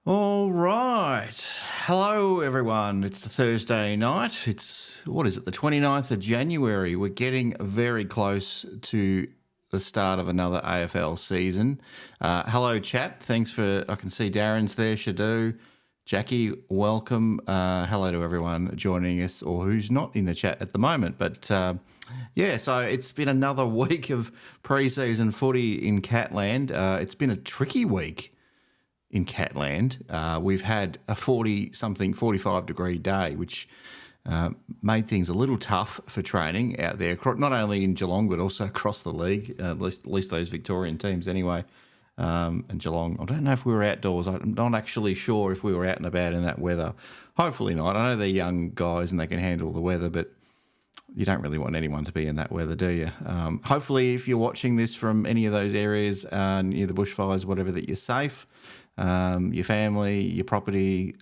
All right. Hello, everyone. It's the Thursday night. What is it, the 29th of January. We're getting very close to the start of another AFL season. Hello, chat. I can see Darren's there, Shadu. Jackie, welcome. Hello to everyone joining us or who's not in the chat at the moment. But so it's been another week of pre-season footy in Catland. It's been a tricky week in Catland. We've had a 45-degree day, which made things a little tough for training out there, not only in Geelong but also across the league, at least those Victorian teams anyway. And Geelong, I don't know if we were outdoors. I'm not actually sure if we were out and about in that weather. Hopefully not. I know they're young guys and they can handle the weather, but you don't really want anyone to be in that weather, do you? Hopefully, if you're watching this from any of those areas near the bushfires, whatever, that you're safe. Your family, your property,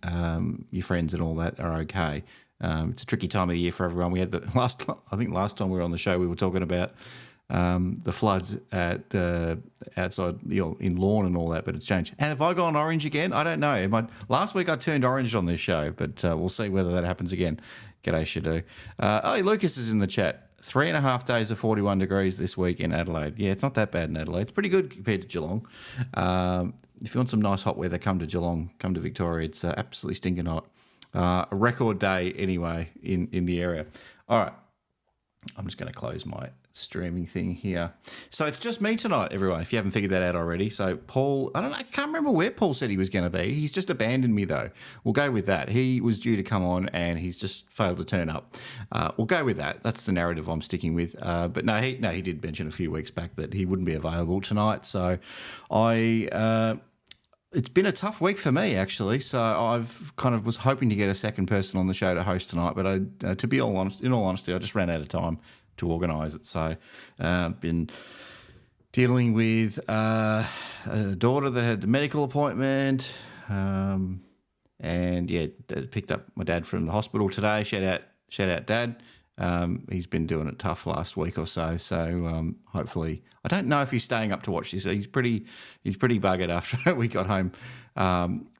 your friends and all that are okay. It's a tricky time of the year for everyone. We had last time we were on the show, we were talking about the floods at outside in Lorne and all that, but it's changed. And have I gone orange again? I don't know. Last week I turned orange on this show, but we'll see whether that happens again. G'day, Shadu. Lucas is in the chat. 3.5 days of 41 degrees this week in Adelaide. Yeah, it's not that bad in Adelaide. It's pretty good compared to Geelong. If you want some nice hot weather, come to Geelong, come to Victoria. It's absolutely stinking hot. A record day anyway in the area. All right, I'm just going to close my streaming thing here. So it's just me tonight, everyone, if you haven't figured that out already. So Paul, I can't remember where Paul said he was going to be. He's just abandoned me, though. We'll go with that. He was due to come on and he's just failed to turn up. We'll go with that. That's the narrative I'm sticking with. But he did mention a few weeks back that he wouldn't be available tonight. So it's been a tough week for me, actually. So I've kind of was hoping to get a second person on the show to host tonight, but to be in all honesty, I just ran out of time to organise it. So been dealing with a daughter that had a medical appointment, picked up my dad from the hospital today. Shout out, Dad. He's been doing it tough last week or so. So hopefully, I don't know if he's staying up to watch this. He's pretty buggered after we got home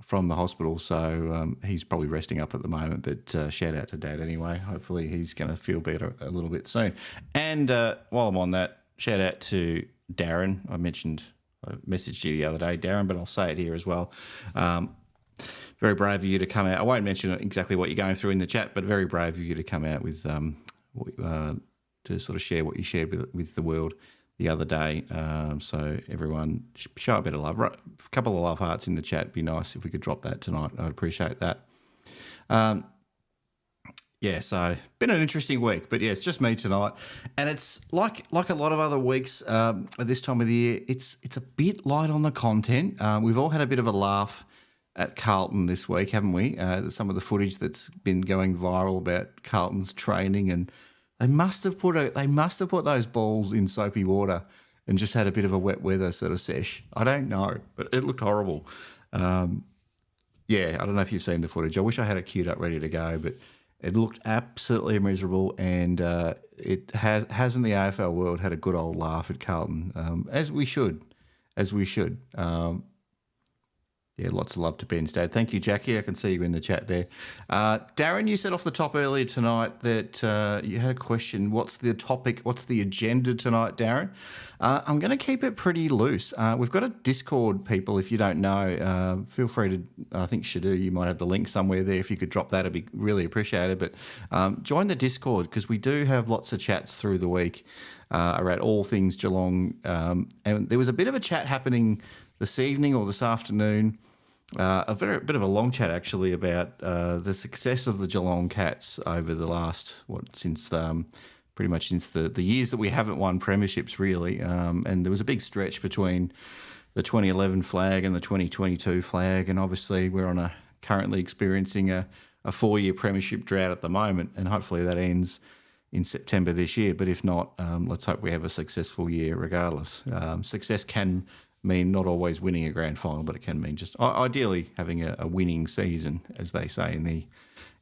from the hospital. So he's probably resting up at the moment. But shout out to Dad anyway. Hopefully he's going to feel better a little bit soon. And while I'm on that, shout out to Darren. I messaged you the other day, Darren, but I'll say it here as well. Very brave of you to come out. I won't mention exactly what you're going through in the chat, but very brave of you to come out with to sort of share what you shared with the world the other day. So everyone show a bit of love. A couple of love hearts in the chat. It'd be nice if we could drop that tonight. I'd appreciate that. So been an interesting week, but it's just me tonight, and it's like a lot of other weeks at this time of the year. It's a bit light on the content. We've all had a bit of a laugh at Carlton this week, haven't we? Some of the footage that's been going viral about Carlton's training, and they must have put those balls in soapy water and just had a bit of a wet weather sort of sesh. I don't know, but it looked horrible. I don't know if you've seen the footage. I wish I had it queued up ready to go, but it looked absolutely miserable, and it has in the AFL world had a good old laugh at Carlton, as we should. Lots of love to Ben's dad. Thank you, Jackie. I can see you in the chat there. Darren, you said off the top earlier tonight that you had a question. What's the topic? What's the agenda tonight, Darren? I'm going to keep it pretty loose. We've got a Discord, people, if you don't know. Feel free to, I think, Shadu, you might have the link somewhere there. If you could drop that, it'd be really appreciated. But join the Discord, because we do have lots of chats through the week around all things Geelong. And there was a bit of a chat happening this evening or this afternoon, bit of a long chat actually about the success of the Geelong Cats over the last pretty much since the years that we haven't won premierships really, and there was a big stretch between the 2011 flag and the 2022 flag, and obviously we're currently experiencing a 4-year premiership drought at the moment, and hopefully that ends in September this year. But if not, let's hope we have a successful year regardless. Success can mean not always winning a grand final, but it can mean just ideally having a winning season, as they say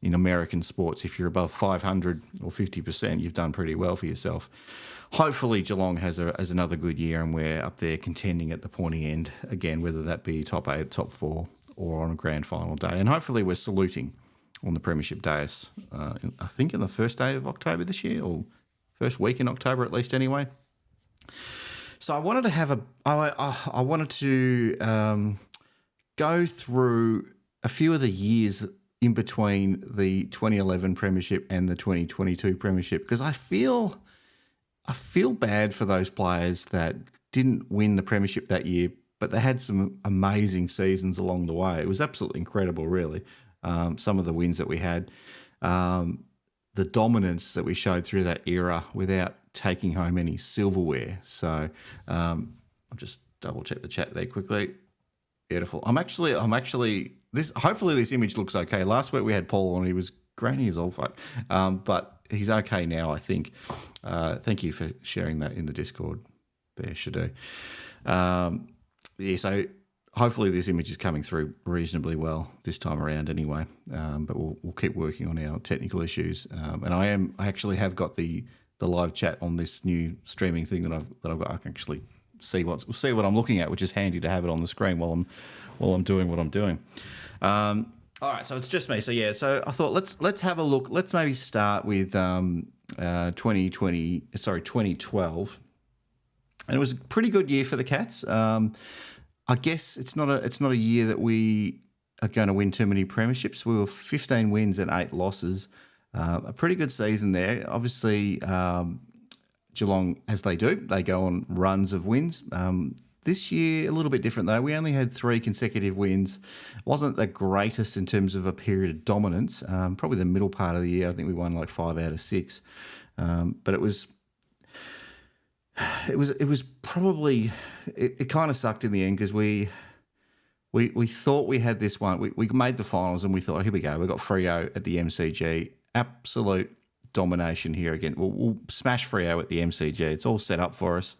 in American sports. If you're above 500 or 50%, you've done pretty well for yourself. Hopefully Geelong has another good year and we're up there contending at the pointy end again, whether that be top 8, top 4 or on a grand final day. And hopefully we're saluting on the premiership days, I think in the first day of October this year, or first week in October at least anyway. So I wanted to I wanted to go through a few of the years in between the 2011 premiership and the 2022 premiership, because I feel bad for those players that didn't win the premiership that year, but they had some amazing seasons along the way. It was absolutely incredible, really. Some of the wins that we had, the dominance that we showed through that era without taking home any silverware. So I'll just double check the chat there quickly. Beautiful. I'm actually this. Hopefully this image looks okay. Last week we had Paul on. He was grainy as all fuck, but he's okay now, I think. Thank you for sharing that in the Discord. Bear should do. Yeah. So hopefully this image is coming through reasonably well this time around, anyway. But we'll keep working on our technical issues. And I actually have got the live chat on this new streaming thing that I've got. I can actually see what I'm looking at, which is handy to have it on the screen while I'm doing what I'm doing. All right, so it's just me. So yeah, so I thought let's have a look. Let's maybe start with 2012, and it was a pretty good year for the Cats. I guess it's not a year that we are going to win too many premierships. We were 15 wins and 8 losses. A pretty good season there. Obviously, Geelong, as they do, they go on runs of wins. This year, a little bit different though. We only had 3 consecutive wins. It wasn't the greatest in terms of a period of dominance. Probably the middle part of the year, I think we won like 5 out of 6. But it was probably it kind of sucked in the end, because we thought we had this one. We made the finals and we thought, here we go. We got Freo at the MCG. Absolute domination here again. We'll smash Freo at the MCG. It's all set up for us,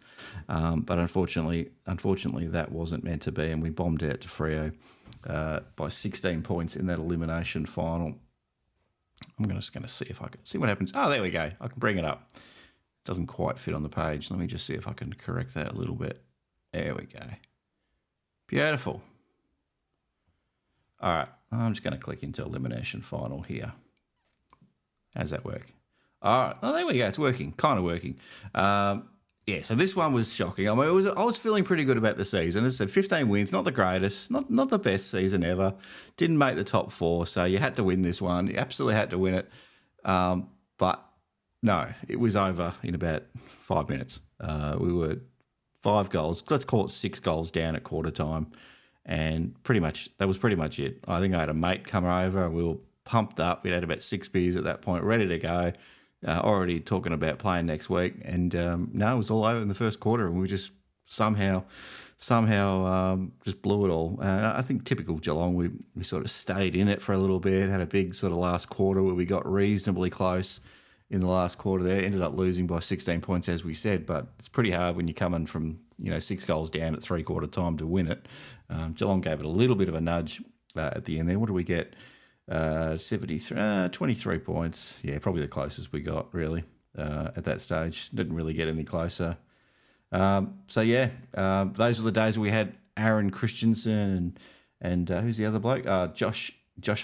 but unfortunately, that wasn't meant to be, and we bombed out to Freo by 16 points in that elimination final. I'm just going to see if I can see what happens. Oh, there we go. I can bring it up. It doesn't quite fit on the page. Let me just see if I can correct that a little bit. There we go. Beautiful. All right. I'm just going to click into elimination final here. How's that work? All right. Oh, there we go. It's working. Kind of working. Yeah, so this one was shocking. I mean, I was feeling pretty good about the season. As I said, 15 wins, not the greatest, not the best season ever. Didn't make the top 4, so you had to win this one. You absolutely had to win it. But no, it was over in about 5 minutes. We were 5 goals. Let's call it 6 goals down at quarter time. And that was pretty much it. I think I had a mate come over and we were pumped up. We'd had about 6 beers at that point, ready to go. Already talking about playing next week, and no, it was all over in the first quarter, and we just somehow just blew it all. I think typical Geelong, we sort of stayed in it for a little bit, had a big sort of last quarter where we got reasonably close in the last quarter there, ended up losing by 16 points, as we said, but it's pretty hard when you're coming from 6 goals down at 3/4 time to win it. Geelong gave it a little bit of a nudge at the end there. What do we get? 23 points. Yeah, probably the closest we got, really, at that stage. Didn't really get any closer. So, yeah, those were the days we had Aaron Christensen and who's the other bloke? Josh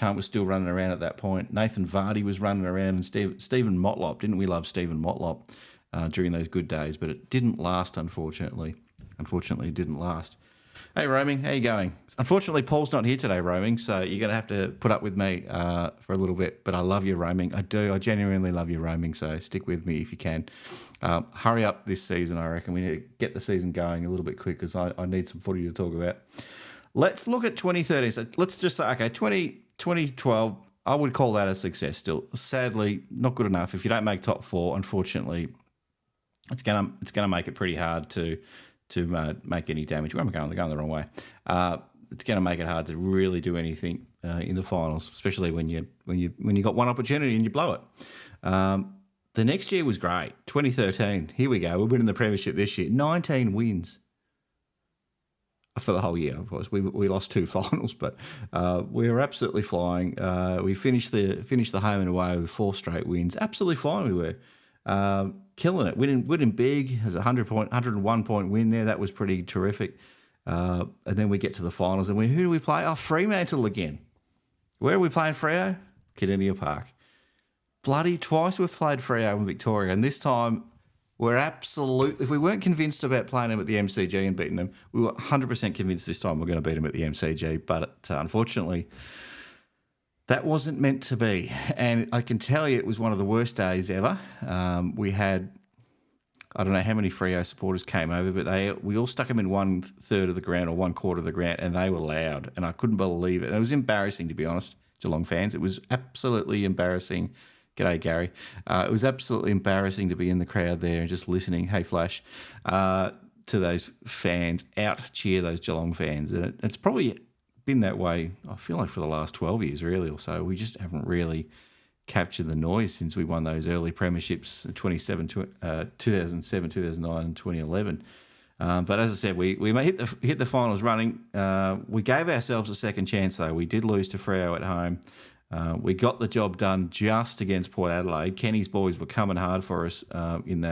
Hunt was still running around at that point. Nathan Vardy was running around, and Stephen Motlop. Didn't we love Stephen Motlop during those good days? But it didn't last, unfortunately. Unfortunately, it didn't last. Hey, Roaming, how you going? Unfortunately, Paul's not here today, Roaming, so you're going to have to put up with me for a little bit. But I love you, Roaming. I do. I genuinely love you, Roaming, so stick with me if you can. Hurry up this season, I reckon. We need to get the season going a little bit quick, because I need some footy to talk about. Let's look at 2013. So let's just say, okay, 2012, I would call that a success still. Sadly, not good enough. If you don't make top 4, unfortunately, it's gonna make it pretty hard to make any damage. Where am I going? They're going the wrong way. It's going to make it hard to really do anything in the finals, especially when you got one opportunity and you blow it. The next year was great. 2013. Here we go. We're winning the premiership this year. 19 wins for the whole year. Of course, we lost 2 finals, but we were absolutely flying. We finished the home and away with 4 straight wins. Absolutely flying. We were. Killing it, winning big as a 101 point win there. That was pretty terrific. And then we get to the finals, and who do we play? Oh, Fremantle again. Where are we playing Freo? Kardinia Park. Bloody twice we've played Freo in Victoria, and this time we're absolutely... If we weren't convinced about playing them at the MCG and beating them, we were 100% convinced this time we're going to beat them at the MCG, but unfortunately... That wasn't meant to be. And I can tell you it was one of the worst days ever. We had, I don't know how many Freo supporters came over, but we all stuck them in 1/3 of the ground or 1/4 of the ground, and they were loud. And I couldn't believe it. And it was embarrassing, to be honest, Geelong fans. It was absolutely embarrassing. G'day, Gary. It was absolutely embarrassing to be in the crowd there and just listening, hey, Flash, to those fans out cheer those Geelong fans. And it's probably... been that way, I feel like, for the last 12 years, really, or so. We just haven't really captured the noise since we won those early premierships in 2007, 2009 and 2011. But as I said, we hit the finals running. We gave ourselves a second chance, though. We did lose to Freo at home. We got the job done just against Port Adelaide. Kenny's boys were coming hard for us in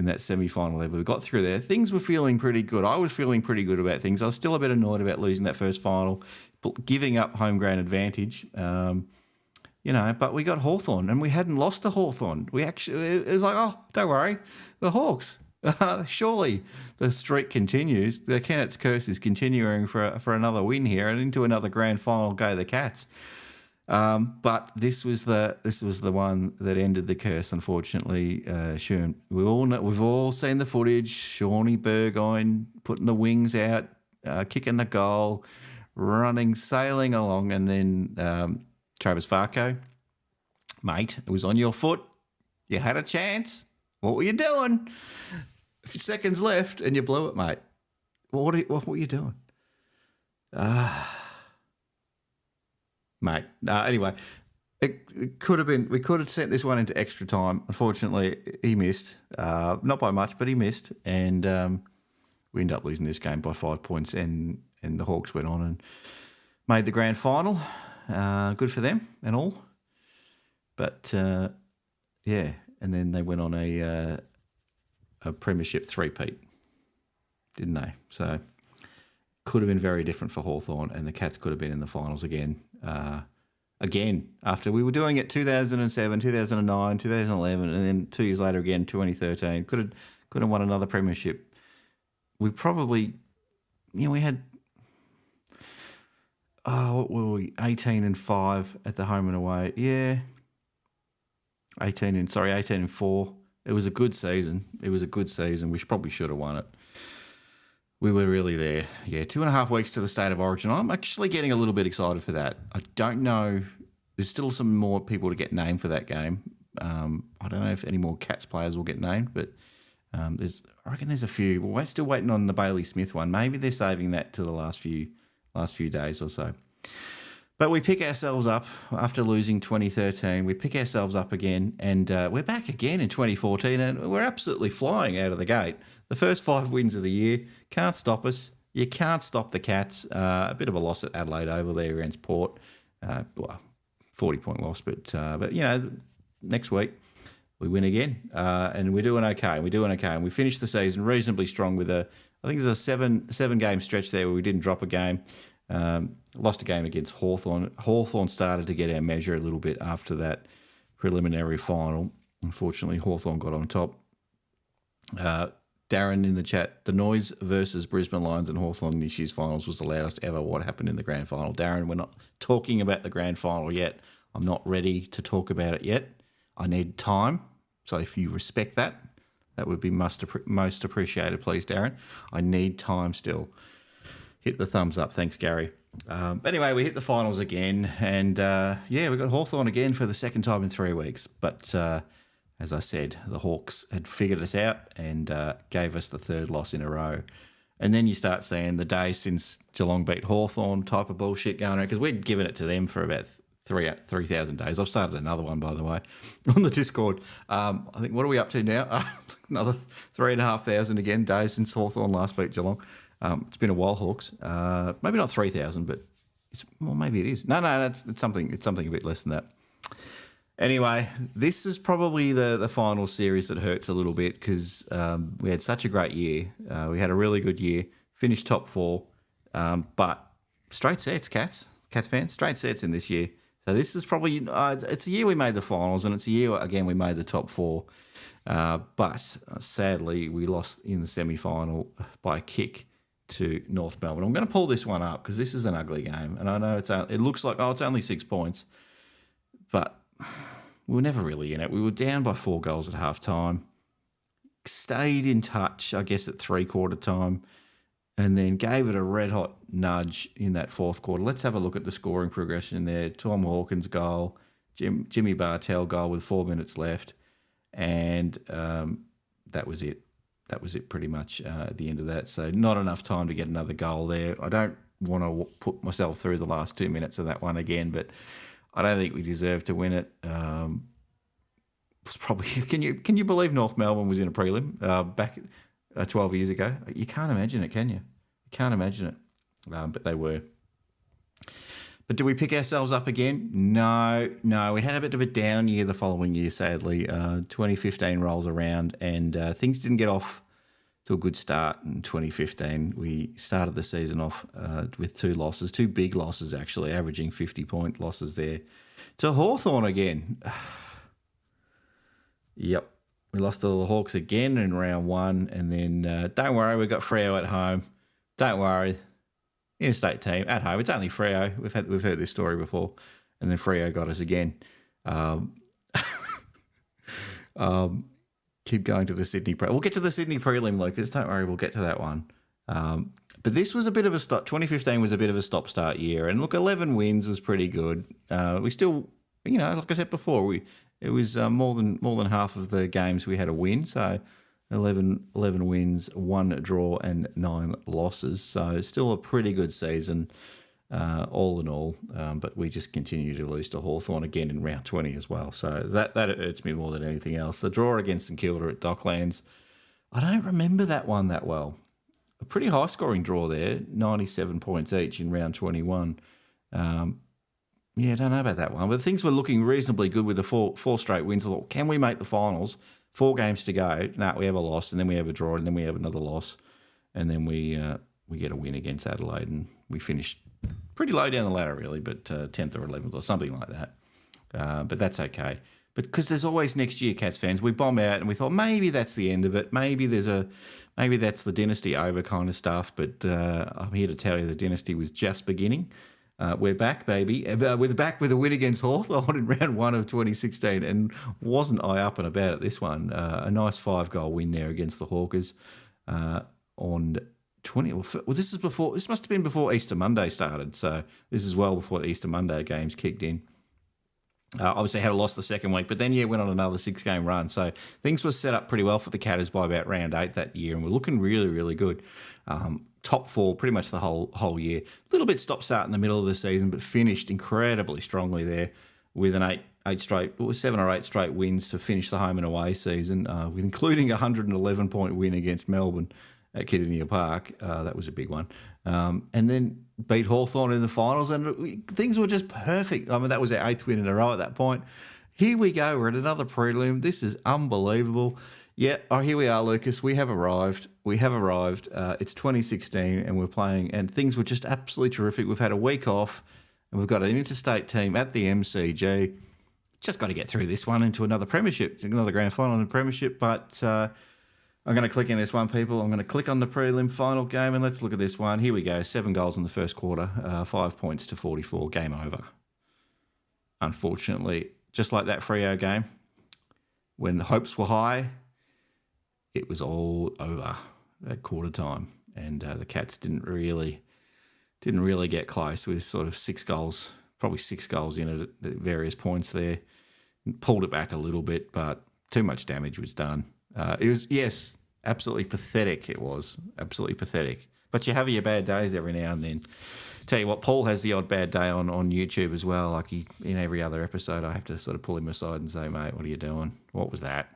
that semi-final level. We got through there. Things were feeling pretty good. I was feeling pretty good about things. I was still a bit annoyed about losing that first final, giving up home ground advantage. But we got Hawthorn, and we hadn't lost to Hawthorn. It was like, oh, don't worry, the Hawks. Surely the streak continues. The Kennett's curse is continuing for another win here and into another grand final. Go the Cats. But this was the one that ended the curse, unfortunately. Sean, we've all seen the footage. Shawnee Burgoyne putting the wings out, kicking the goal, sailing along, and then Travis Farco, mate, it was on your foot. You had a chance. What were you doing? A few seconds left, and you blew it, mate. What were you doing? Mate. Anyway, it could have been. We could have sent this one into extra time. Unfortunately, he missed. Not by much, but he missed, and we ended up losing this game by 5 points. And the Hawks went on and made the grand final. Good for them and all. But yeah, and then they went on a premiership three-peat, didn't they? So could have been very different for Hawthorn, and the Cats could have been in the finals again. After we were doing it 2007, 2009, 2011, and then 2 years later again, 2013. Could have won another premiership. We probably, we had, what were we, 18-5 at the home and away. Yeah, 18-4. It was a good season. We probably should have won it. We were really there. Yeah, 2.5 weeks to the State of Origin. I'm actually getting a little bit excited for that. I don't know. There's still some more people to get named for that game. I don't know if any more Cats players will get named, but I reckon there's a few. We're still waiting on the Bailey Smith one. Maybe they're saving that to the last few days or so. But we pick ourselves up after losing 2013. We pick ourselves up again, and we're back again in 2014, and we're absolutely flying out of the gate. The first 5 wins of the year. Can't stop us. You can't stop the Cats. A bit of a loss at Adelaide Oval there against Port. 40-point loss, but next week we win again, and we're doing okay. And we finished the season reasonably strong with I think there's a seven game stretch there where we didn't drop a game. Lost a game against Hawthorn. Hawthorn started to get our measure a little bit after that preliminary final. Unfortunately, Hawthorn got on top. Darren in the chat, the noise versus Brisbane Lions and Hawthorn this year's finals was the loudest ever. What happened in the grand final? Darren, we're not talking about the grand final yet. I'm not ready to talk about it yet. I need time. So if you respect that, that would be most appreciated, please, Darren. I need time still. Hit the thumbs up. Thanks, Gary. But anyway, we hit the finals again. And, we got Hawthorn again for the second time in 3 weeks. But as I said, the Hawks had figured us out and gave us the third loss in a row. And then you start seeing the day since Geelong beat Hawthorn type of bullshit going around, because we'd given it to them for about 3,000 days. I've started another one, by the way, on the Discord. I think, what are we up to now? Another 3,500 again days since Hawthorn last beat Geelong. It's been a while, Hawks. Maybe not 3,000, but maybe it is. No, it's something a bit less than that. Anyway, this is probably the final series that hurts a little bit because we had such a great year. We had a really good year, finished top 4, but straight sets, Cats fans, straight sets in this year. So this is probably, it's a year we made the finals, and it's a year, again, we made the top 4. But sadly, we lost in the semi-final by a kick to North Melbourne. I'm going to pull this one up because this is an ugly game. And I know it looks like, it's only 6 points. But we were never really in it. We were down by 4 goals at half-time. Stayed in touch, I guess, at three-quarter time. And then gave it a red-hot nudge in that fourth quarter. Let's have a look at the scoring progression in there. Tom Hawkins' goal. Jimmy Bartell goal with 4 minutes left. And that was it. That was it pretty much at the end of that. So not enough time to get another goal there. I don't want to put myself through the last 2 minutes of that one again, but I don't think we deserved to win it. Was probably can you believe North Melbourne was in a prelim back 12 years ago? You can't imagine it, can you? You can't imagine it. But they were. But do we pick ourselves up again? No. We had a bit of a down year the following year, sadly. 2015 rolls around and things didn't get off to a good start in 2015. We started the season off with 2 losses, 2 big losses actually, averaging 50-point losses there. To Hawthorn again. Yep. We lost to the Hawks again in round 1 and then don't worry, we got Freo at home. Don't worry. Interstate team at home. It's only Freo. We've heard this story before, and then Freo got us again. Keep going to the Sydney We'll get to the Sydney prelim, Lucas. Don't worry, we'll get to that one. But this was a bit of a stop. 2015 was a bit of a stop-start year, and look, 11 wins was pretty good. We still, like I said before, it was more than half of the games we had a win. So 11 wins, 1 draw, and 9 losses. So still a pretty good season, all in all. But we just continue to lose to Hawthorn again in round 20 as well. So that hurts me more than anything else. The draw against St Kilda at Docklands, I don't remember that one that well. A pretty high-scoring draw there, 97 points each in round 21. I don't know about that one. But things were looking reasonably good with the four straight wins. I thought, can we make the finals? 4 games to go. No, we have a loss, and then we have a draw, and then we have another loss, and then we get a win against Adelaide, and we finished pretty low down the ladder, really, but 10th or 11th or something like that. But that's okay. But because there's always next year, Cats fans, we bomb out, and we thought maybe that's the end of it. Maybe that's the dynasty over kind of stuff. But I'm here to tell you the dynasty was just beginning. We're back, baby. We're back with a win against Hawthorn in round 1 of 2016, and wasn't I up and about at this one? A nice 5-goal win there against the Hawkers on 20. Well, this must have been before Easter Monday started, so this is well before the Easter Monday games kicked in. Obviously had a loss the second week, but then went on another 6-game run. So things were set up pretty well for the Catters by about round 8 that year, and we're looking really, really good. Top 4 pretty much the whole year. A little bit stop-start in the middle of the season, but finished incredibly strongly there with an 7 or 8 straight wins to finish the home and away season, with including a 111-point win against Melbourne at Kidinia Park. That was a big one. And then beat Hawthorn in the finals, and things were just perfect. I mean, that was our 8th win in a row at that point. Here we go. We're at another prelim. This is unbelievable. Yeah, here we are, Lucas. We have arrived. It's 2016, and we're playing, and things were just absolutely terrific. We've had a week off, and we've got an interstate team at the MCG. Just got to get through this one into another premiership, another grand final in the premiership. But I'm going to click in this one, people. I'm going to click on the prelim final game, and let's look at this one. Here we go. 7 goals in the first quarter, 5 points to 44. Game over. Unfortunately, just like that Freo game, when the hopes were high, it was all over at quarter time, and the Cats didn't really get close with sort of 6 goals, probably 6 goals in it at various points there. Pulled it back a little bit, but too much damage was done. It was, yes, absolutely pathetic. It was absolutely pathetic. But you have your bad days every now and then. Tell you what, Paul has the odd bad day on YouTube as well. Like in every other episode, I have to sort of pull him aside and say, mate, what are you doing? What was that?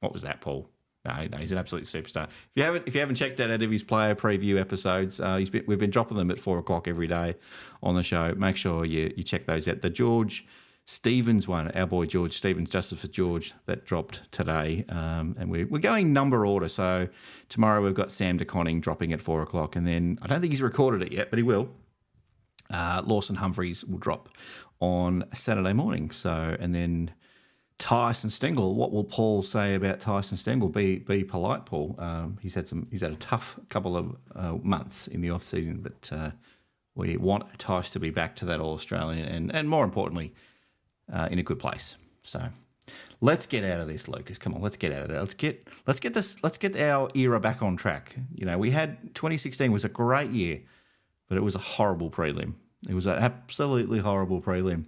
What was that, Paul? No, he's an absolute superstar. If you haven't checked out any of his player preview episodes, we've been dropping them at 4:00 every day on the show. Make sure you check those out. The George Stevens one, our boy George Stevens, Justice for George, that dropped today. And we're going number order. So tomorrow we've got Sam DeConning dropping at 4 o'clock. And then I don't think he's recorded it yet, but he will. Lawson Humphreys will drop on Saturday morning. So, and then Tyson Stengel. What will Paul say about Tyson Stengel? Be polite, Paul. He's had a tough couple of months in the off season, but we want Tyson to be back to that All Australian and more importantly, in a good place. So let's get out of this, Lucas. Come on, let's get out of there. Let's get our era back on track. You know, we had 2016 was a great year, but it was a horrible prelim. It was an absolutely horrible prelim.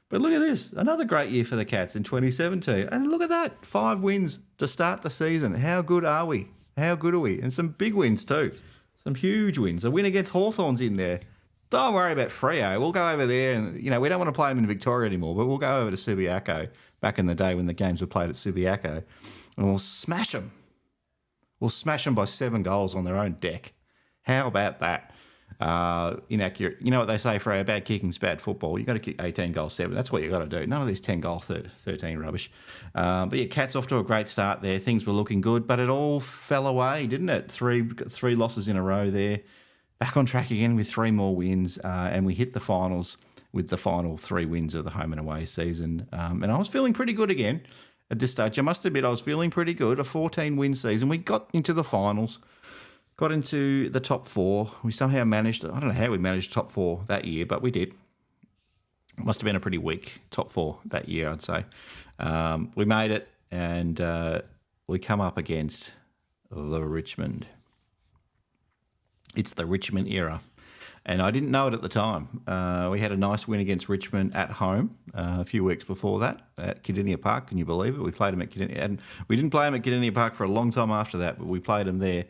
But look at this, another great year for the Cats in 2017. And look at that, 5 wins to start the season. How good are we? How good are we? And some big wins too. Some huge wins. A win against Hawthorn's in there. Don't worry about Freo. We'll go over there and, you know, we don't want to play them in Victoria anymore, but we'll go over to Subiaco back in the day when the games were played at Subiaco and we'll smash them. We'll smash them by 7 goals on their own deck. How about that? Inaccurate. You know what they say, Freo, bad kicking's bad football. You got to kick 18 goals 7. That's what you got to do. None of this 10 goal 13 rubbish. But yeah, Cats off to a great start there. Things were looking good, but it all fell away, didn't it? Three losses in a row there. Back on track again with 3 more wins, and we hit the finals with the final 3 wins of the home and away season. And I was feeling pretty good again at this stage. I must admit I was feeling pretty good. A 14-win season. We got into the finals, got into the top 4. We somehow managed, I don't know how we managed top 4 that year, but we did. It must have been a pretty weak top 4 that year, I'd say. We made it, and we come up against the Richmond. It's the Richmond era. And I didn't know it at the time. We had a nice win against Richmond at home a few weeks before that at Kardinia Park. Can you believe it? We played them at Kardinia. And we didn't play them at Kardinia Park for a long time after that, but we played them there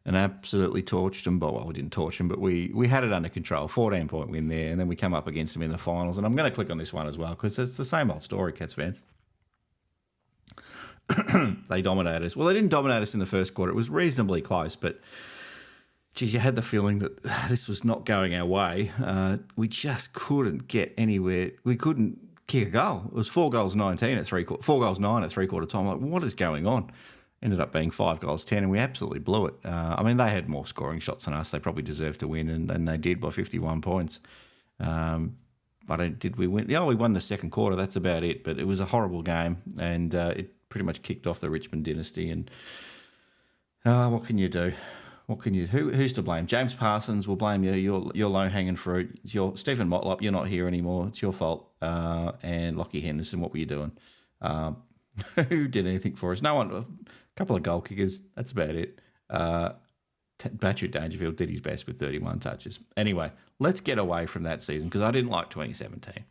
and absolutely torched them. Well, we didn't torch them, but we had it under control. 14-point win there, and then we come up against them in the finals. And I'm going to click on this one as well because it's the same old story, Cats fans. They dominated us. Well, they didn't dominate us in the first quarter. It was reasonably close, but geez, you had the feeling that this was not going our way. We just couldn't get anywhere. We couldn't kick a goal. It was 4 goals 19 at 4 goals 9 at three-quarter time. Like, what is going on? Ended up being 5 goals 10, and we absolutely blew it. I mean, they had more scoring shots than us. They probably deserved to win, and they did by 51 points. But did we win? Yeah, we won the second quarter. That's about it. But it was a horrible game, and it pretty much kicked off the Richmond dynasty. And what can you do? What can you? Who's to blame? James Parsons will blame you. You're low hanging fruit. It's Stephen Motlop. You're not here anymore. It's your fault. And Lockie Henderson, what were you doing? Who did anything for us? No one. A couple of goal kickers. That's about it. Patrick Dangerfield did his best with 31 touches. Anyway, let's get away from that season because I didn't like 2017.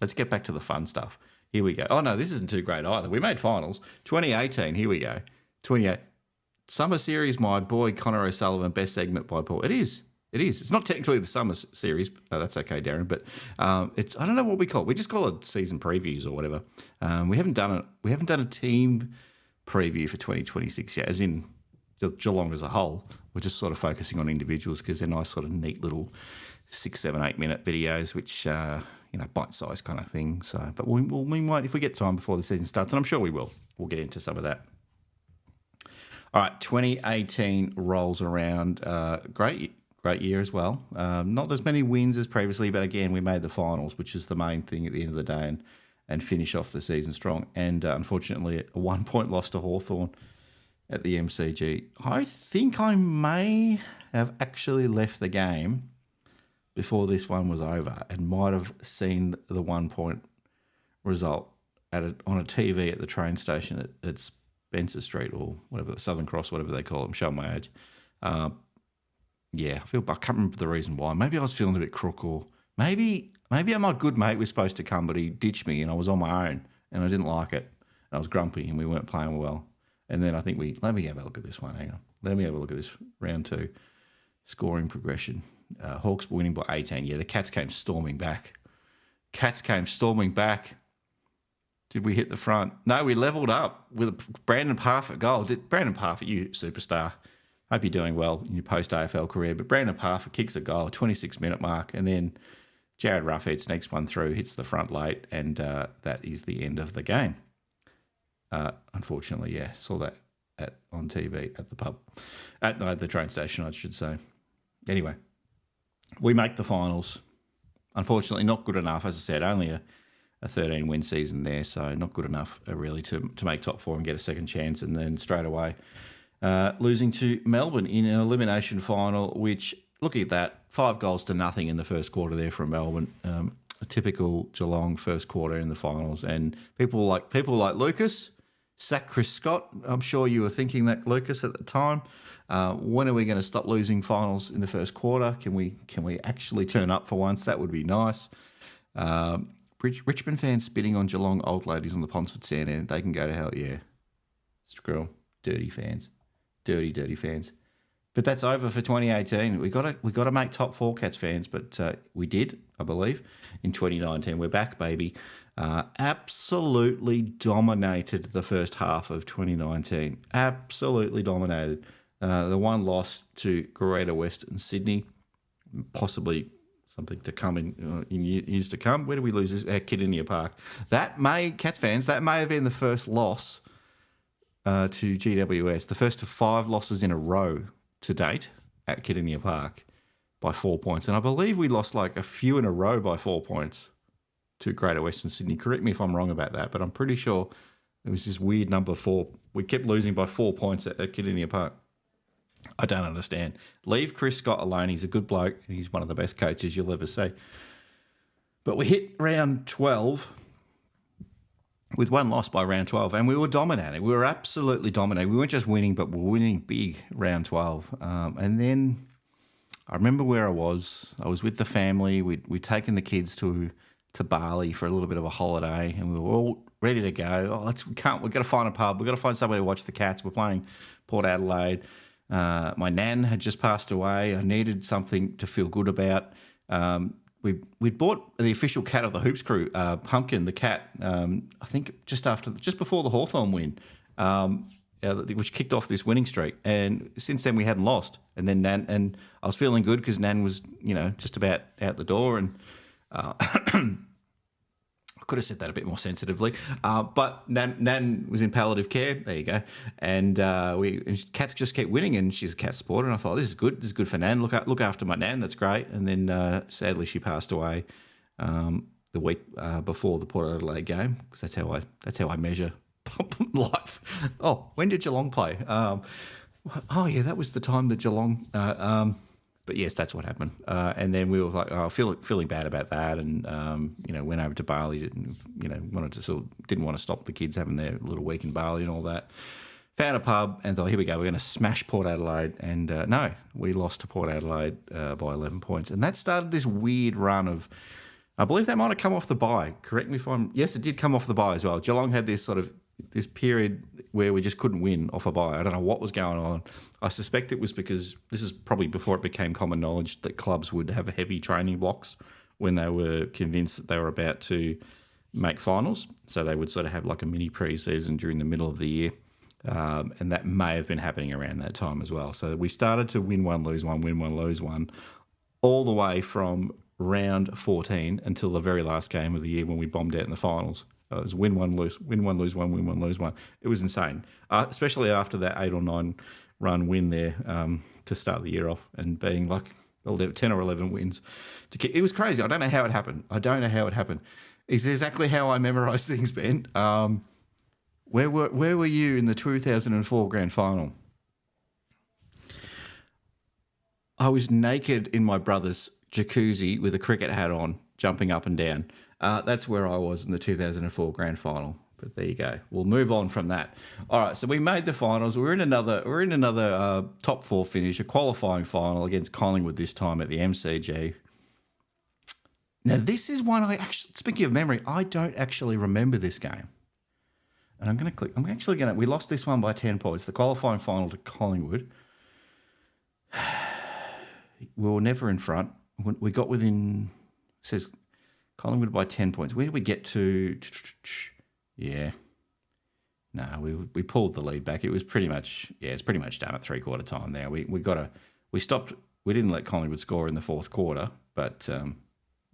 Let's get back to the fun stuff. Here we go. Oh no, this isn't too great either. We made finals. 2018. Here we go. 28. Summer Series, my boy Connor O'Sullivan, best segment by Paul. It is. It's not technically the Summer Series. No, that's okay, Darren. But it's, I don't know what we call it. We just call it season previews or whatever. We haven't done a team preview for 2026 yet, as in Geelong as a whole. We're just sort of focusing on individuals because they're nice, sort of neat little 6, 7, 8 minute videos, which bite-sized kind of thing. So, but we might, if we get time before the season starts, and I'm sure we will. We'll get into some of that. All right, 2018 rolls around. Great year as well. Not as many wins as previously, but again, we made the finals, which is the main thing at the end of the day, and finish off the season strong. And unfortunately, a 1-point loss to Hawthorn at the MCG. I think I may have actually left the game before this one was over and might have seen the 1-point result on a TV at the train station at Spencer Street or whatever, the Southern Cross, whatever they call them, show my age. I can't remember the reason why. Maybe I was feeling a bit crook, or maybe my good mate was supposed to come, but he ditched me and I was on my own and I didn't like it. I was grumpy and we weren't playing well. And then I think let me have a look at this one. Hang on. Let me have a look at this round 2 scoring progression. Hawks winning by 18. Yeah, the Cats came storming back. Did we hit the front? No, we levelled up with a Brandon Parfitt goal. Brandon Parfitt, you superstar. Hope you're doing well in your post-AFL career. But Brandon Parfitt kicks a goal, 26-minute mark. And then Jared Ruffhead sneaks one through, hits the front late, and that is the end of the game. Unfortunately, yeah, saw that on TV at the pub. At the train station, I should say. Anyway, we make the finals. Unfortunately, not good enough. As I said, only a 13-win season there, so not good enough really to make top four and get a second chance. And then straight away, losing to Melbourne in an elimination final, which, looking at that, 5-0 in the first quarter there from Melbourne. A typical Geelong first quarter in the finals. And people like Lucas, sack Chris Scott. I'm sure you were thinking that, Lucas, at the time. When are we going to stop losing finals in the first quarter? Can we actually turn up for once? That would be nice. Richmond fans spitting on Geelong old ladies on the Ponsford stand, and they can go to hell, yeah. Screw them. Dirty fans. Dirty fans. But that's over for 2018. We got to make top four, Cats fans, but we did, I believe, in 2019. We're back, baby. Absolutely dominated the first half of 2019. Absolutely dominated. The one loss to Greater Western Sydney, possibly something to come in years to come. Where do we lose this? At Kidinia Park. Cats fans, that may have been the first loss to GWS, the first of 5 losses in a row to date at Kidinia Park by 4 points. And I believe we lost like a few in a row by 4 points to Greater Western Sydney. Correct me if I'm wrong about that, but I'm pretty sure it was this weird number 4. We kept losing by 4 points at Kidinia Park. I don't understand. Leave Chris Scott alone. He's a good bloke. He's one of the best coaches you'll ever see. But we hit round 12 with one loss by round 12, and we were dominating. We were absolutely dominating. We weren't just winning, but we were winning big round 12. And then I remember where I was. I was with the family. We'd taken the kids to Bali for a little bit of a holiday, and we were all ready to go. We've got to find a pub. We've got to find somewhere to watch the Cats. We're playing Port Adelaide. My nan had just passed away. I needed something to feel good about. We'd bought the official cat of the Hoops crew, Pumpkin, the cat, I think just before the Hawthorn win, which kicked off this winning streak. And since then we hadn't lost. And then Nan, and I was feeling good because Nan was, just about out the door. And I could have said that a bit more sensitively, but Nan was in palliative care. There you go. And Cats just kept winning, and she's a Cat supporter. And I thought, this is good. This is good for Nan. Look after my Nan. That's great. And then sadly, she passed away the week before the Port Adelaide game, because that's how I measure life. Oh, when did Geelong play? That was the time that Geelong. But yes, that's what happened. And then we were like, feeling bad about that, and went over to Bali. Didn't want to stop the kids having their little week in Bali and all that. Found a pub and thought, here we go, we're going to smash Port Adelaide. And no, we lost to Port Adelaide by 11 points, and that started this weird run of. I believe that might have come off the bye. Correct me if I'm. Yes, it did come off the bye as well. Geelong had this period where we just couldn't win off a bye. I don't know what was going on. I suspect it was because this is probably before it became common knowledge that clubs would have heavy training blocks when they were convinced that they were about to make finals. So they would sort of have like a mini pre-season during the middle of the year. And that may have been happening around that time as well. So we started to win one, lose one, win one, lose one, all the way from round 14 until the very last game of the year when we bombed out in the finals. It was win one, lose one, win one, lose one. It was insane, especially after that 8 or 9 run win there to start the year off, and being like 10 or 11 wins. It was crazy. I don't know how it happened. It's exactly how I memorised things, Ben. Where were you in the 2004 grand final? I was naked in my brother's jacuzzi with a cricket hat on, jumping up and down. That's where I was in the 2004 grand final. But there you go. We'll move on from that. All right, so we made the finals. We're in another top 4 finish, a qualifying final against Collingwood this time at the MCG. Now, this is one speaking of memory, I don't actually remember this game. And I'm going to click. We lost this one by 10 points, the qualifying final to Collingwood. We were never in front. We got within, it says Collingwood by 10 points. Where did we get to? Yeah. No, we pulled the lead back. It was pretty much, it's pretty much done at 3/4 time there. We stopped. We didn't let Collingwood score in the fourth quarter, but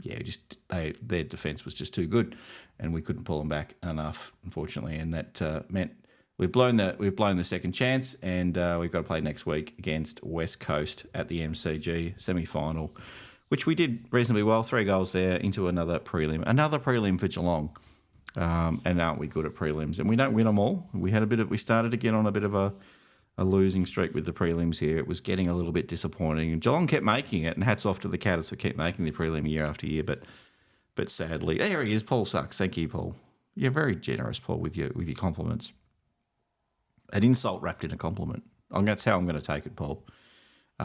their defence was just too good, and we couldn't pull them back enough, unfortunately, and that meant we've blown the second chance, and we've got to play next week against West Coast at the MCG semi-final, which we did reasonably well. 3 goals there into another prelim for Geelong, and aren't we good at prelims? And we don't win them all. We started again on a bit of a losing streak with the prelims here. It was getting a little bit disappointing. And Geelong kept making it, and hats off to the Cats who kept making the prelim year after year. But sadly, there he is. Paul Sucks. Thank you, Paul. You're very generous, Paul, with your compliments. An insult wrapped in a compliment. That's how I'm going to take it, Paul.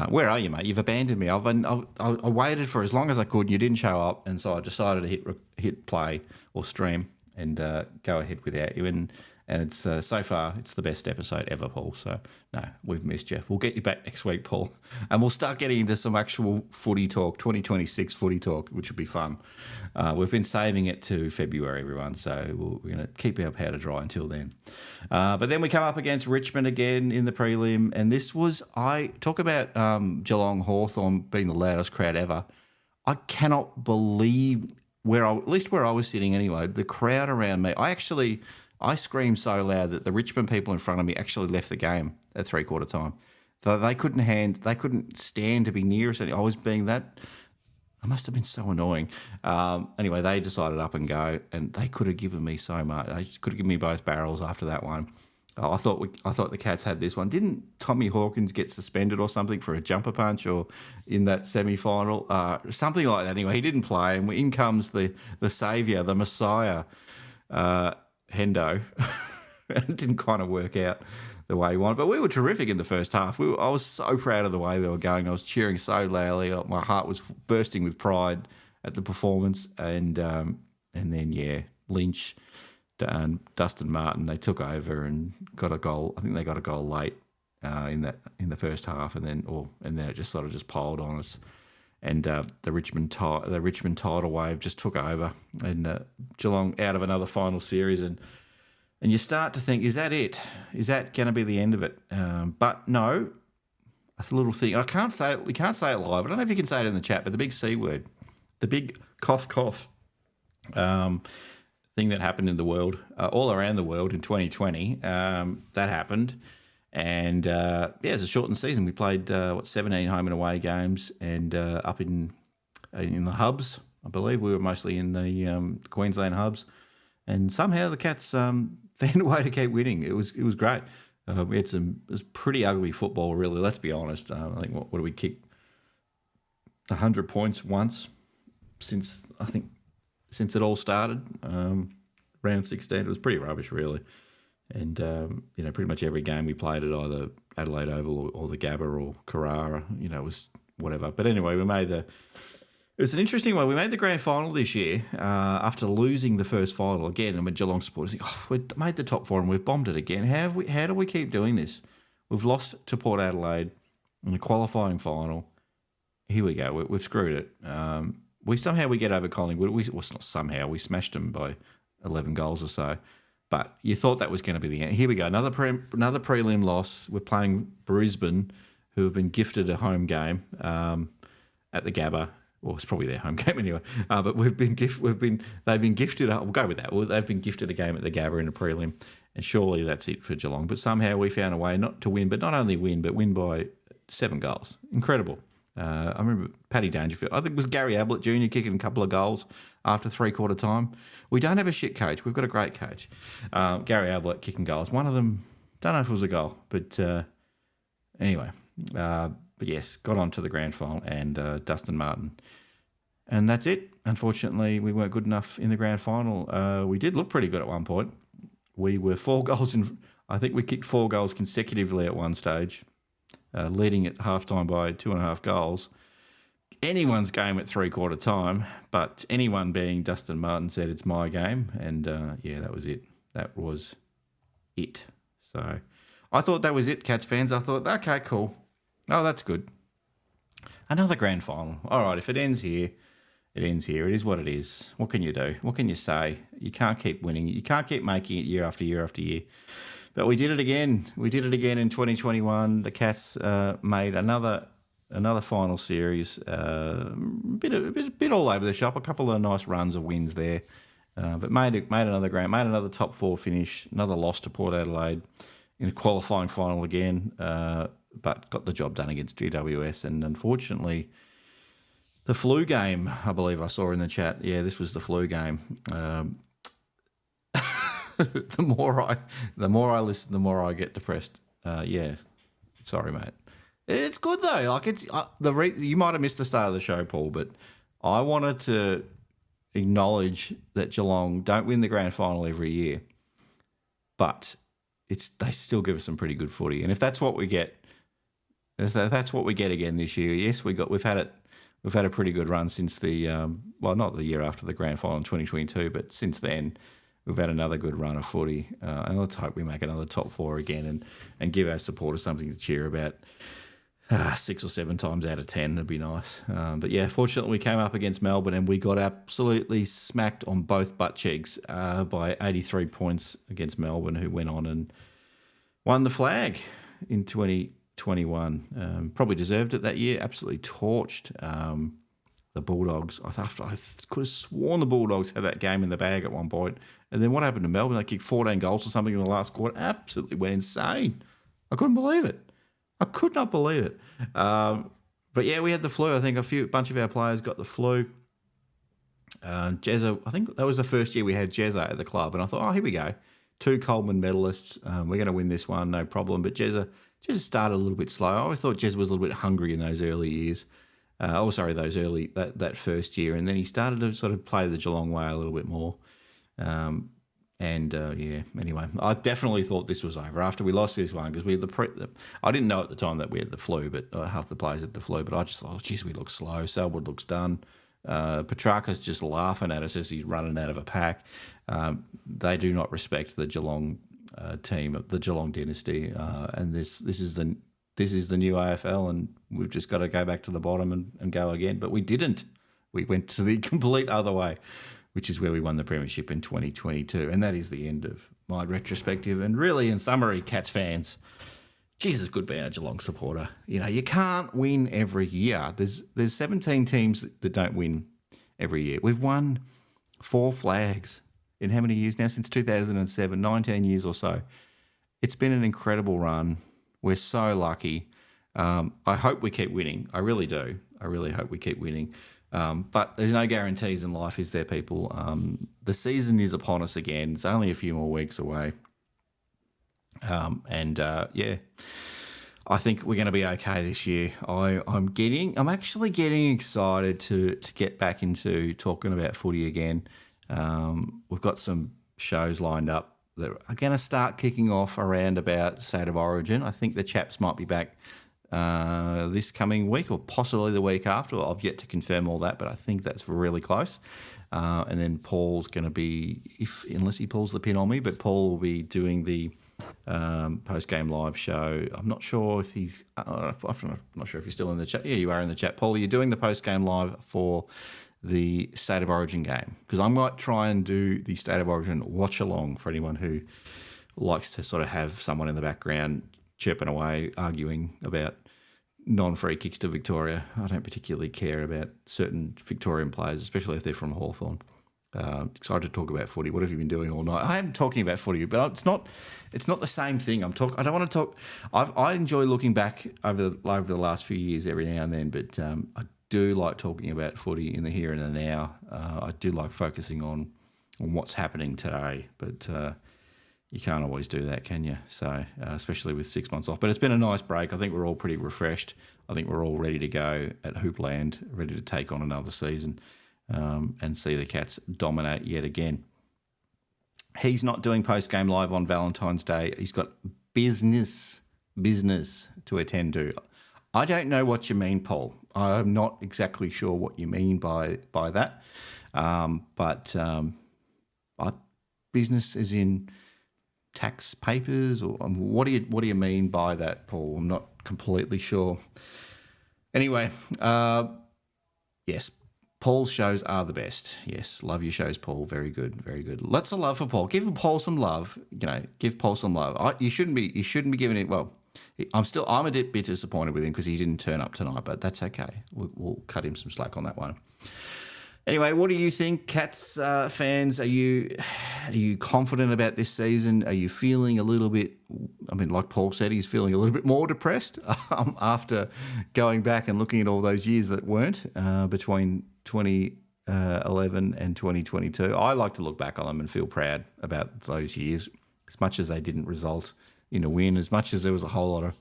Where are you, mate? You've abandoned me. I waited for as long as I could, and you didn't show up, and so I decided to hit play or stream and go ahead without you. And it's so far, it's the best episode ever, Paul. So, no, we've missed you. We'll get you back next week, Paul. And we'll start getting into some actual footy talk, 2026 footy talk, which will be fun. We've been saving it to February, everyone. So we're going to keep our powder dry until then. But then we come up against Richmond again in the prelim. And I talk about Geelong Hawthorn being the loudest crowd ever. I cannot believe at least where I was sitting anyway, the crowd around me. I screamed so loud that the Richmond people in front of me actually left the game at 3/4 time. They couldn't stand to be near us. I was being that. I must have been so annoying. Anyway, they decided up and go, and they could have given me so much. They could have given me both barrels after that one. I thought the Cats had this one. Didn't Tommy Hawkins get suspended or something for a jumper punch or in that semi-final? Something like that. Anyway, he didn't play, and in comes the saviour, the Messiah, Hendo. It didn't kind of work out the way he wanted, but we were terrific in the first half. I was so proud of the way they were going. I was cheering so loudly. My heart was bursting with pride at the performance, and then Lynch and Dustin Martin, they took over and got a goal. I think they got a goal late in the first half, and then it just sort of just piled on us. And the Richmond tidal wave just took over, and Geelong out of another final series, and you start to think, is that it? Is that going to be the end of it? But no, a little thing. We can't say it live. I don't know if you can say it in the chat, but the big C word, the big cough thing that happened in the world, all around the world in 2020, that happened. And, it's a shortened season. We played, 17 home and away games, and up in the hubs, I believe. We were mostly in the Queensland hubs. And somehow the Cats found a way to keep winning. It was great. We had it was pretty ugly football, really, let's be honest. I think, what did we kick? 100 points once since it all started. Round 16, it was pretty rubbish, really. And, pretty much every game we played at either Adelaide Oval or the Gabba or Carrara, it was whatever. But anyway, it was an interesting one. We made the grand final this year after losing the first final again. I'm a Geelong supporter. We made the top 4 and we've bombed it again. How do we keep doing this? We've lost to Port Adelaide in the qualifying final. Here we go. We've screwed it. We get over Collingwood. Not somehow. We smashed them by 11 goals or so. But you thought that was going to be the end. Here we go, another prelim loss. We're playing Brisbane, who have been gifted a home game at the Gabba. Well, it's probably their home game anyway. But they've been gifted. We'll go with that. They've been gifted a game at the Gabba in a prelim, and surely that's it for Geelong. But somehow we found a way not to win, but not only win, but win by 7 goals. Incredible. I remember Paddy Dangerfield. I think it was Gary Ablett Jr. kicking a couple of goals after 3/4 time. We don't have a shit coach. We've got a great coach. Gary Ablett kicking goals. One of them, don't know if it was a goal, but anyway. But yes, got on to the grand final and Dustin Martin. And that's it. Unfortunately, we weren't good enough in the grand final. We did look pretty good at one point. We were 4 goals in. I think we kicked 4 goals consecutively at one stage. Leading at halftime by 2.5 goals. Anyone's game at 3/4 time, but anyone being Dustin Martin said it's my game, and that was it. That was it. So I thought that was it, Cats fans. I thought, okay, cool. Oh, that's good. Another grand final. All right, if it ends here, it ends here. It is what it is. What can you do? What can you say? You can't keep winning. You can't keep making it year after year after year. But we did it again. We did it again in 2021. The Cats made another another final series. Bit all over the shop. A couple of nice runs of wins there, but made another top four finish. Another loss to Port Adelaide in a qualifying final again, but got the job done against GWS. And unfortunately, the flu game, I believe I saw in the chat. Yeah, this was the flu game. The more I listen, the more I get depressed. Yeah, sorry, mate. It's good though. Like it's you might have missed the start of the show, Paul, but I wanted to acknowledge that Geelong don't win the grand final every year, but they still give us some pretty good footy. And if that's what we get, if that's what we get again this year, yes, we've had a pretty good run since the not the year after the grand final in 2022, but since then. We've had another good run of footy, and let's hope we make another top four again and give our supporters something to cheer about 6 or 7 times out of 10. That'd be nice. But yeah, fortunately we came up against Melbourne and we got absolutely smacked on both butt cheeks by 83 points against Melbourne, who went on and won the flag in 2021. Probably deserved it that year. Absolutely torched. The Bulldogs. I could have sworn the Bulldogs had that game in the bag at one point. And then what happened to Melbourne? They kicked 14 goals or something in the last quarter. Absolutely went insane. I couldn't believe it. I could not believe it. But yeah, we had the flu. I think a bunch of our players got the flu. Jezza, I think that was the first year we had Jezza at the club. And I thought, here we go. 2 Coleman medalists. We're going to win this one, no problem. But Jezza started a little bit slow. I always thought Jezza was a little bit hungry in those early years. That first year, and then he started to sort of play the Geelong way a little bit more. Anyway, I definitely thought this was over after we lost this one because we had I didn't know at the time that we had the flu, but half the players had the flu. But I just thought, geez, we look slow. Selwood looks done. Petrarca's just laughing at us as he's running out of a pack. They do not respect the Geelong team, the Geelong dynasty, and this is the new AFL, and we've just got to go back to the bottom and go again. But we didn't. We went to the complete other way, which is where we won the premiership in 2022. And that is the end of my retrospective. And really, in summary, Cats fans, Jesus, good being a Geelong supporter. You know, you can't win every year. There's 17 teams that don't win every year. We've won 4 flags in how many years now? Since 2007, 19 years or so. It's been an incredible run. We're so lucky. I hope we keep winning. I really do. I really hope we keep winning. But there's no guarantees in life, is there, people? The season is upon us again. It's only a few more weeks away. I think we're going to be okay this year. I'm actually getting excited to get back into talking about footy again. We've got some shows lined up that are going to start kicking off around about State of Origin. I think the chaps might be back this coming week or possibly the week after. I've yet to confirm all that, but I think that's really close. And then Paul's going to be, unless he pulls the pin on me, but Paul will be doing the post-game live show. I'm not sure if he's still in the chat. Yeah, you are in the chat. Paul, you're doing the post-game live for the State of Origin game, because I might try and do the State of Origin watch along for anyone who likes to sort of have someone in the background chirping away, arguing about non-free kicks to Victoria. I don't particularly care about certain Victorian players, especially if they're from Hawthorn. Excited to talk about footy. What have you been doing all night? I am talking about footy, but it's not the same thing. I don't want to talk. I enjoy looking back over the last few years every now and then, but I do like talking about footy in the here and the now. I do like focusing on what's happening today, but you can't always do that, can you? So, especially with 6 months off. But it's been a nice break. I think we're all pretty refreshed. I think we're all ready to go at Hoopland, ready to take on another season and see the Cats dominate yet again. He's not doing post-game live on Valentine's Day. He's got business to attend to. I don't know what you mean, Paul. I'm not exactly sure what you mean by that. But business is in tax papers, or what do you mean by that, Paul? I'm not completely sure. Anyway, yes, Paul's shows are the best. Yes, love your shows, Paul. Very good, very good. Lots of love for Paul. Give Paul some love. Give Paul some love. You shouldn't be giving it. Well, I'm a bit disappointed with him because he didn't turn up tonight, but that's okay. We'll cut him some slack on that one. Anyway, what do you think, Cats fans? Are you confident about this season? Are you feeling a little bit, I mean, like Paul said, he's feeling a little bit more depressed after going back and looking at all those years that weren't between 2011 and 2022. I like to look back on them and feel proud about those years, as much as they didn't result in a win, as much as there was a whole lot of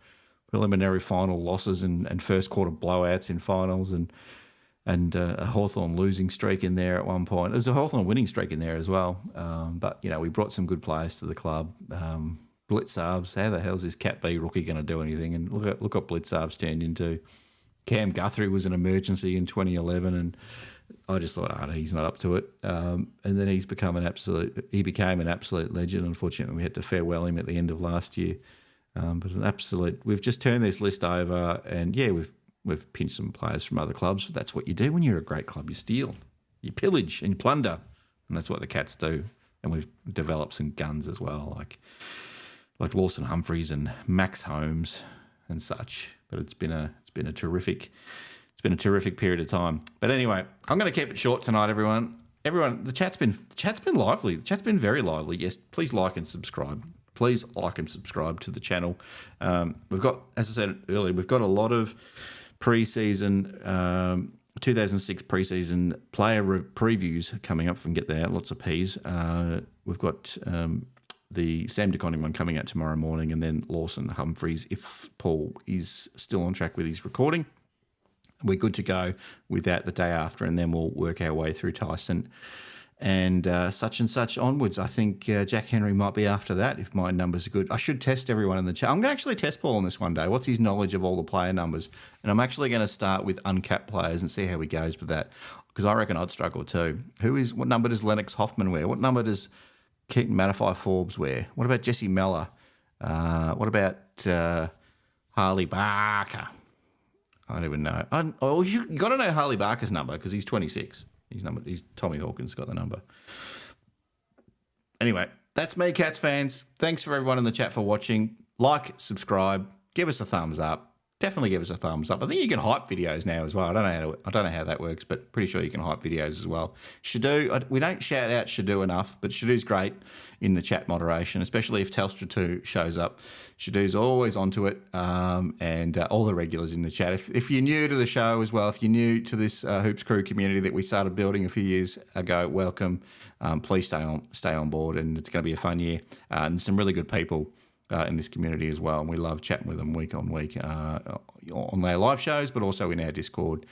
preliminary final losses and first quarter blowouts in finals and a Hawthorn losing streak in there at one point. There's a Hawthorn winning streak in there as well. But, we brought some good players to the club. Blitzarves, how the hell's this Cat B rookie going to do anything? And look what Blitzarves turned into. Cam Guthrie was an emergency in 2011, and I just thought, he's not up to it. And then he became an absolute legend. Unfortunately, we had to farewell him at the end of last year. But an absolute, we've just turned this list over, and we've pinched some players from other clubs. That's what you do when you're a great club. You steal, you pillage and you plunder. And that's what the Cats do. And we've developed some guns as well, like Lawson Humphreys and Max Holmes and such. But it's been a terrific period of time. But anyway, I'm going to keep it short tonight, everyone. The chat's been lively. The chat's been very lively. Yes, please like and subscribe. Please like and subscribe to the channel. We've got, as I said earlier, we've got a lot of pre-season 2006 pre-season player previews coming up. If we can get there, lots of P's. We've got the Sam DeConning one coming out tomorrow morning, and then Lawson Humphreys, if Paul is still on track with his recording. We're good to go with that the day after, and then we'll work our way through Tyson and such and such onwards. I think Jack Henry might be after that if my numbers are good. I should test everyone in the chat. I'm going to actually test Paul on this one day. What's his knowledge of all the player numbers? And I'm actually going to start with uncapped players and see how he goes with that, because I reckon I'd struggle too. What number does Lennox Hoffman wear? What number does Keaton Mattify-Forbes wear? What about Jesse Mellor? What about Harley Barker? I don't even know. You got to know Harley Barker's number because he's 26. He's Tommy Hawkins got the number. Anyway, that's me, Cats fans. Thanks for everyone in the chat for watching. Like, subscribe, give us a thumbs up. Definitely give us a thumbs up. I think you can hype videos now as well. I don't know how that works, but pretty sure you can hype videos as well. Shadu, we don't shout out Shadu enough, but Shadu's great in the chat moderation, especially if Telstra 2 shows up. Shadu's always onto it, and all the regulars in the chat. If you're new to the show as well, if you're new to this Hoops Crew community that we started building a few years ago, welcome. Please stay on board, and it's going to be a fun year. And some really good people in this community as well, and we love chatting with them week on week on their live shows, but also in our Discord